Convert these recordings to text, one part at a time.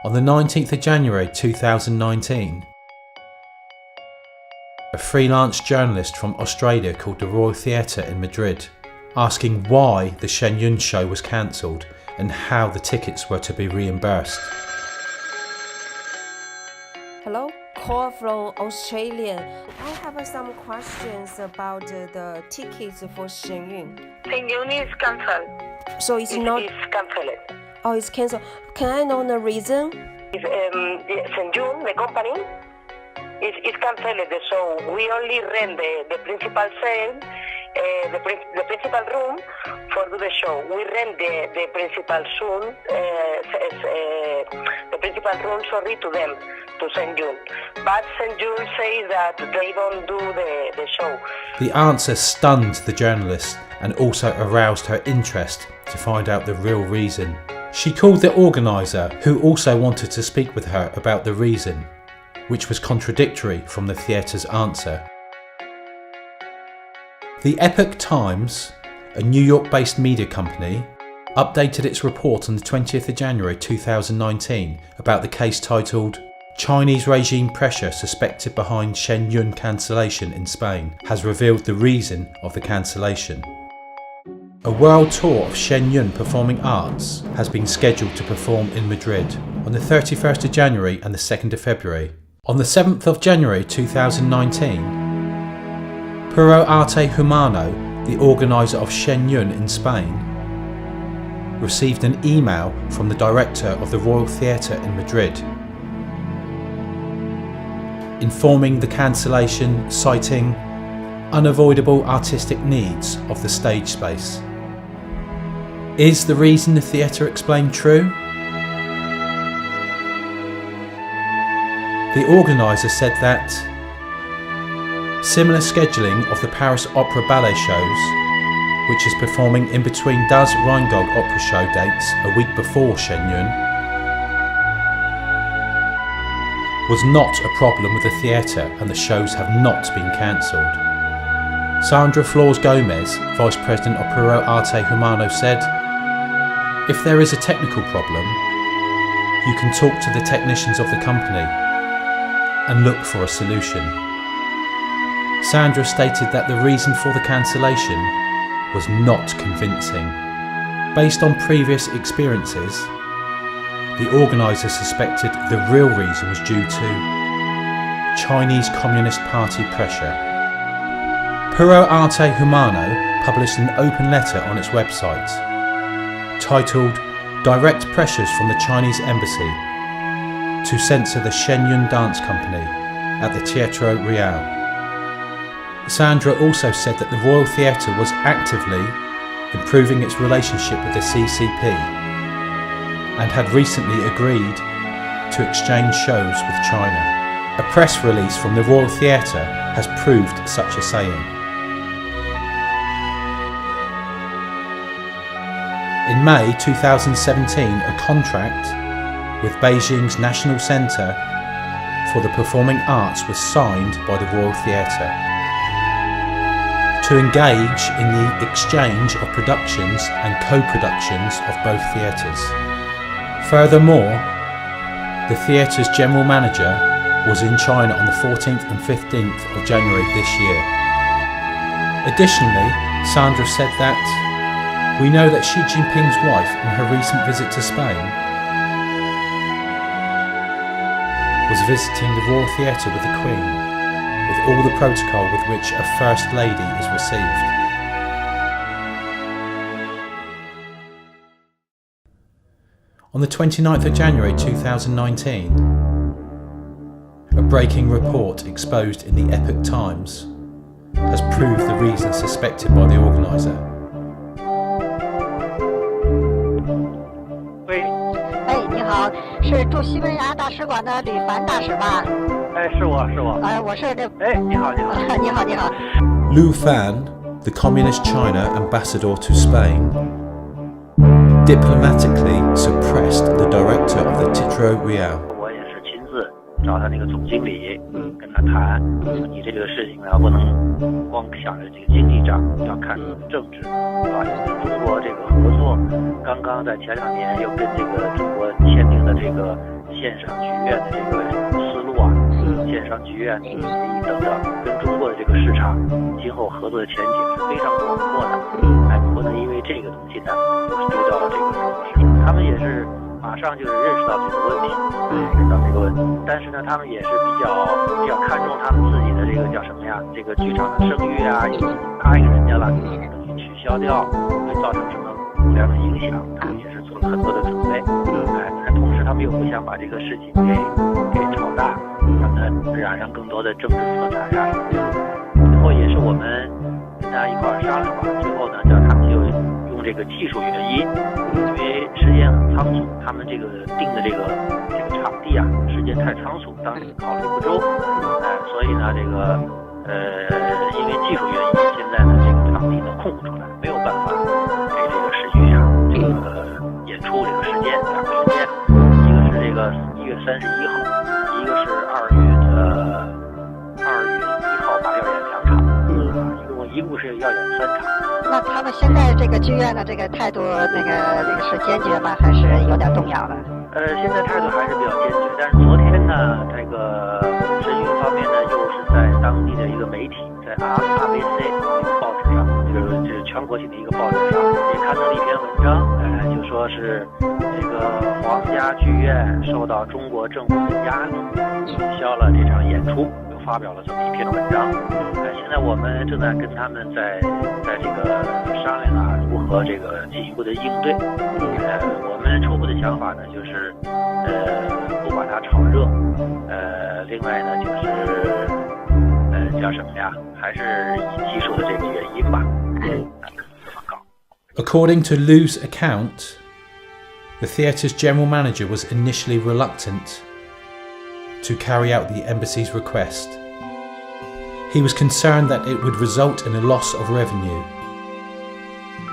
On the 19th of January 2019, a freelance journalist from Australia called the Royal Theatre in Madrid, asking why the Shen Yun show was cancelled and how the tickets were to be reimbursed. Hello, call from Australia. I have some questions about the tickets for Shen Yun. Shen Yun is cancelled. So it's not... It's cancelled. Oh, it's cancelled. Can I know the reason? Shen Yun, the company, is cancelled the show. We only rent the principal sale, the principal room for the show. We rent the principal room, to them, to Shen Yun. But Shen Yun says that they don't do the show. The answer stunned the journalist and also aroused her interest to find out the real reason. She called the organiser, who also wanted to speak with her about the reason, which was contradictory from the theatre's answer. The Epoch Times, a New York-based media company, updated its report on the 20th of January 2019 about the case titled "Chinese regime pressure suspected behind Shen Yun cancellation in Spain has revealed the reason of the cancellation." A world tour of Shen Yun performing arts has been scheduled to perform in Madrid on the 31st of January and the 2nd of February. On the 7th of January 2019, Puro Arte Humano, the organiser of Shen Yun in Spain, received an email from the director of the Royal Theatre in Madrid, informing the cancellation, citing unavoidable artistic needs of the stage space. Is the reason the theatre explained true? The organiser said that similar scheduling of the Paris Opera Ballet shows, which is performing in between Das Rheingold opera show dates a week before Shen Yun, was not a problem with the theatre and the shows have not been cancelled. Sandra Flores Gomez, Vice President of Puro Arte Humano, said, "If there is a technical problem, you can talk to the technicians of the company and look for a solution." Sandra stated that the reason for the cancellation was not convincing. Based on previous experiences, the organiser suspected the real reason was due to Chinese Communist Party pressure. Puro Arte Humano published an open letter on its website titled "Direct Pressures from the Chinese Embassy to Censor the Shen Yun Dance Company at the Teatro Real." Sandra also said that the Royal Theatre was actively improving its relationship with the CCP and had recently agreed to exchange shows with China. A press release from the Royal Theatre has proved such a saying. In May 2017, a contract with Beijing's National Centre for the Performing Arts was signed by the Royal Theatre to engage in the exchange of productions and co-productions of both theatres. Furthermore, the theatre's general manager was in China on the 14th and 15th of January this year. Additionally, Sandra said that, "We know that Xi Jinping's wife in her recent visit to Spain was visiting the Royal Theatre with the Queen, with all the protocol with which a First Lady is received." On the 29th of January 2019, a breaking report exposed in the Epoch Times has proved the reason suspected by the organiser. 喂，哎，你好，是驻西班牙大使馆的吕凡大使吧？哎，是我。哎，我是那……哎，你好。你好。Lu Fan, the Communist China ambassador to Spain, diplomatically suppressed the director of the Teatro Real. 我也是亲自找他那个总经理，跟他谈，你这个事情呢，不能光想着这个经济账，要看政治，是吧？中国这个合作，刚刚在前2年又跟这个中国签订的这个线上剧院的这个思路啊，线上剧院等等，跟中国的这个市场今后合作的前景是非常广阔的。不能因为这个东西呢就丢掉了这个中国市场。他们也是马上就是认识到这个问题，但是呢，他们也是比较看重他们自己的这个叫什么呀？这个剧场的声誉啊，已经答应人家了，等于取消掉会造成什么不良的影响，他们也是做了很多的准备。但同时他们又不想把这个事情给炒大，染上更多的政治色彩啊。最后也是我们跟大家一块儿商量吧，最后呢，叫他们就用这个技术原因，因为时间很仓促，他们这个定的这个场地啊，时间太仓促，当时考虑不周，所以呢，这个因为技术原因，现在呢这个场地呢空不出来，没有办法给这个世剧啊这个演出这个时间2个时间，一个是这个1月31号，一个是2月1号吧，要演2场，一共是要演3场。那他们现在这个剧院的这个态度，那个是坚决吗？还是有点动摇了？现在态度还是比较坚决，但是昨天呢，这个申云方面呢，又是在当地的一个媒体，在appelé这个报纸上，就是全国性的一个报纸上，也刊登了一篇文章，就说是这个皇家剧院受到中国政府的压力，取消了这场演出。发表了这么一篇文章，现在我们正在跟他们在这个商量啊，如何这个进一步的应对。我们初步的想法呢，就是不把它炒热，另外呢就是叫什么呀？还是以技术的这个原因吧。According to Liu's account, the theatre's general manager was initially reluctant to carry out the embassy's request. He was concerned that it would result in a loss of revenue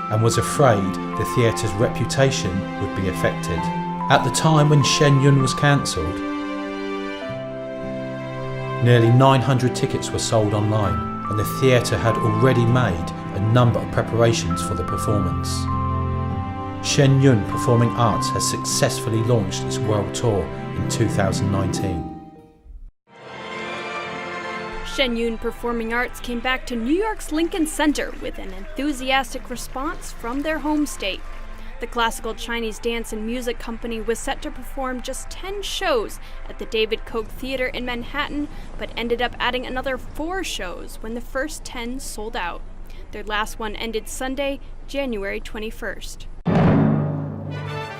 and was afraid the theatre's reputation would be affected. At the time when Shen Yun was cancelled, nearly 900 tickets were sold online, and the theatre had already made a number of preparations for the performance. Shen Yun Performing Arts has successfully launched its world tour in 2019. Shen Yun Performing Arts came back to New York's Lincoln Center with an enthusiastic response from their home state. The classical Chinese dance and music company was set to perform just 10 shows at the David Koch Theater in Manhattan, but ended up adding another 4 shows when the first 10 sold out. Their last one ended Sunday, January 21st.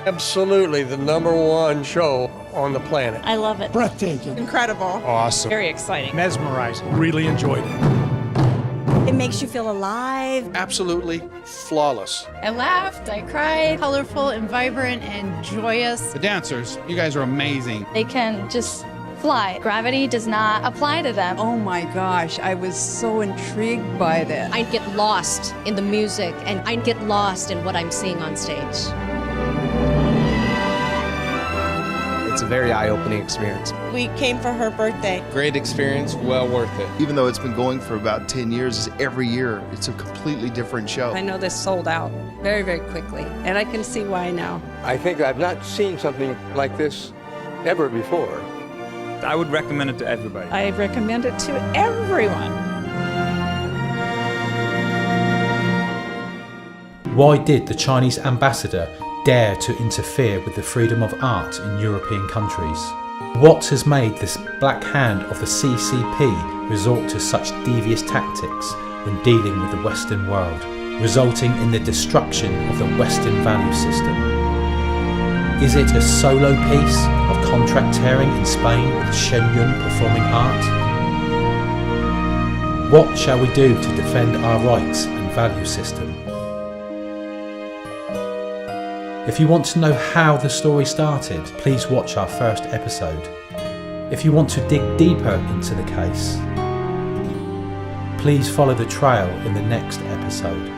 Absolutely the #1 show on the planet. I love it. Breathtaking. Incredible. Awesome. Very exciting. Mesmerizing. Really enjoyed it. It makes you feel alive. Absolutely flawless. I laughed, I cried, colorful and vibrant and joyous. The dancers, you guys are amazing. They can just fly. Gravity does not apply to them. Oh my gosh, I was so intrigued by this. I'd get lost in the music and I'd get lost in what I'm seeing on stage. It's a very eye-opening experience. We came for her birthday. Great experience, well worth it. Even though it's been going for about 10 years, every year it's a completely different show. I know this sold out very, very quickly, and I can see why now. I think I've not seen something like this ever before. I would recommend it to everybody. I recommend it to everyone. Why did the Chinese ambassador dare to interfere with the freedom of art in European countries? What has made this black hand of the CCP resort to such devious tactics when dealing with the Western world, resulting in the destruction of the Western value system? Is it a solo piece of contract tearing in Spain with Shen Yun Performing Art? What shall we do to defend our rights and value system? If you want to know how the story started, please watch our first episode. If you want to dig deeper into the case, please follow the trail in the next episode.